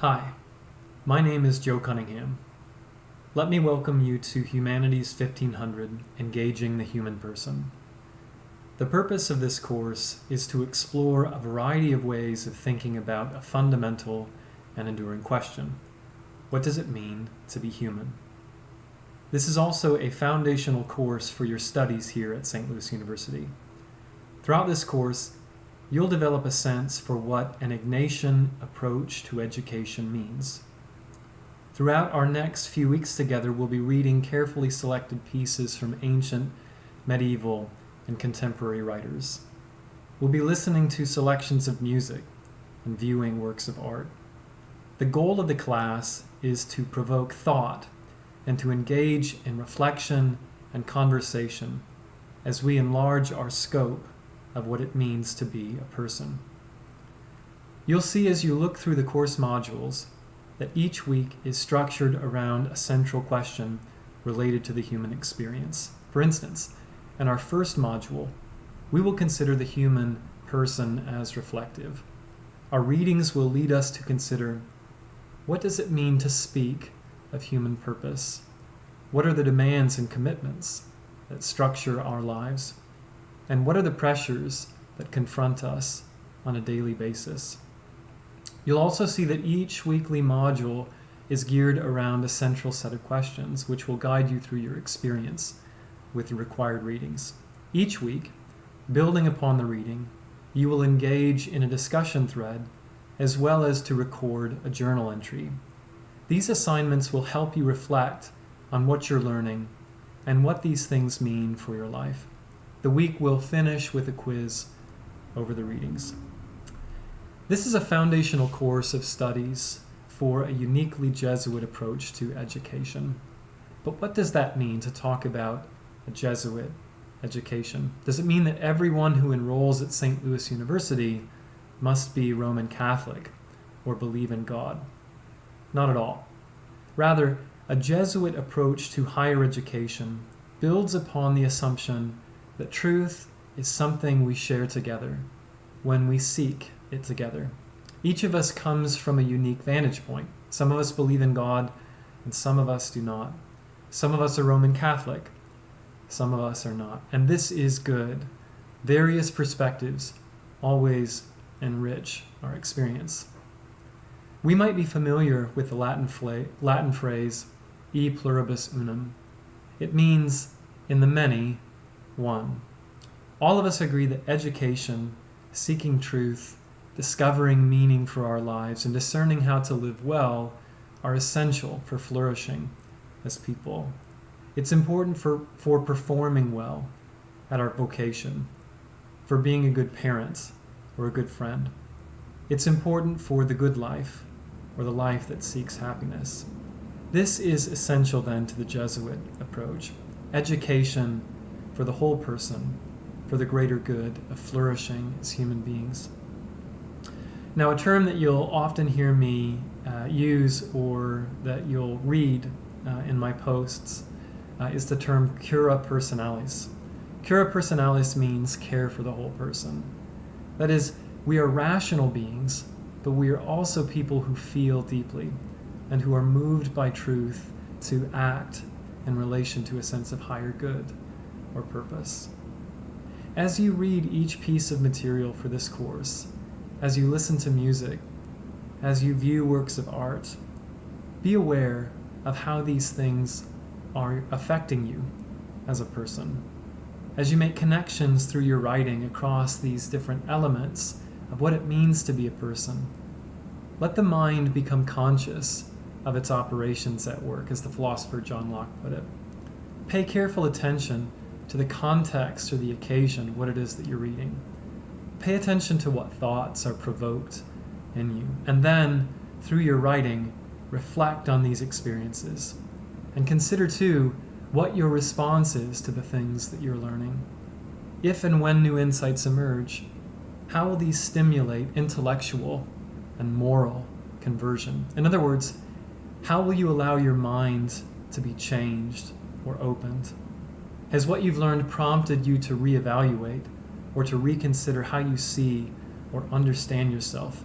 Hi, my name is Joe Cunningham. Let me welcome you to Humanities 1500, Engaging the Human Person. The purpose of this course is to explore a variety of ways of thinking about a fundamental and enduring question. What does it mean to be human? This is also a foundational course for your studies here at St. Louis University. Throughout this course, you'll develop a sense for what an Ignatian approach to education means. Throughout our next few weeks together, we'll be reading carefully selected pieces from ancient, medieval, and contemporary writers. We'll be listening to selections of music and viewing works of art. The goal of the class is to provoke thought and to engage in reflection and conversation as we enlarge our scope of what it means to be a person. You'll see as you look through the course modules that each week is structured around a central question related to the human experience. For instance, in our first module, we will consider the human person as reflective. Our readings will lead us to consider, what does it mean to speak of human purpose? What are the demands and commitments that structure our lives? And what are the pressures that confront us on a daily basis? You'll also see that each weekly module is geared around a central set of questions, which will guide you through your experience with the required readings. Each week, building upon the reading, you will engage in a discussion thread as well as to record a journal entry. These assignments will help you reflect on what you're learning and what these things mean for your life. The week will finish with a quiz over the readings. This is a foundational course of studies for a uniquely Jesuit approach to education. But what does that mean to talk about a Jesuit education? Does it mean that everyone who enrolls at St. Louis University must be Roman Catholic or believe in God? Not at all. Rather, a Jesuit approach to higher education builds upon the assumption that truth is something we share together when we seek it together. Each of us comes from a unique vantage point. Some of us believe in God, and some of us do not. Some of us are Roman Catholic, some of us are not. And this is good. Various perspectives always enrich our experience. We might be familiar with the Latin phrase, e pluribus unum. It means, in the many, one. All of us agree that education, seeking truth, discovering meaning for our lives, and discerning how to live well are essential for flourishing as people. It's important for performing well at our vocation, for being a good parent or a good friend. It's important for the good life or the life that seeks happiness. This is essential then to the Jesuit approach. Education for the whole person, for the greater good of flourishing as human beings. Now, a term that you'll often hear me use or that you'll read in my posts is the term cura personalis. Cura personalis means care for the whole person. That is, we are rational beings, but we are also people who feel deeply and who are moved by truth to act in relation to a sense of higher good or purpose. As you read each piece of material for this course, as you listen to music, as you view works of art, be aware of how these things are affecting you as a person. As you make connections through your writing across these different elements of what it means to be a person, let the mind become conscious of its operations at work, as the philosopher John Locke put it. Pay careful attention to the context or the occasion, what it is that you're reading. Pay attention to what thoughts are provoked in you. And then, through your writing, reflect on these experiences. And consider, too, what your response is to the things that you're learning. If and when new insights emerge, how will these stimulate intellectual and moral conversion? In other words, how will you allow your mind to be changed or opened? Has what you've learned prompted you to reevaluate or to reconsider how you see or understand yourself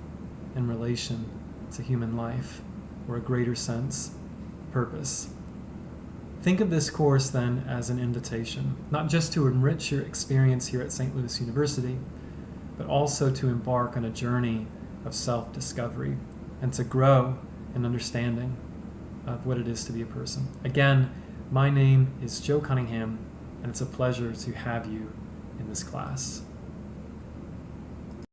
in relation to human life, or a greater sense, purpose. Think of this course then as an invitation, not just to enrich your experience here at St. Louis University, but also to embark on a journey of self-discovery and to grow in understanding of what it is to be a person. Again, my name is Joe Cunningham, and it's a pleasure to have you in this class.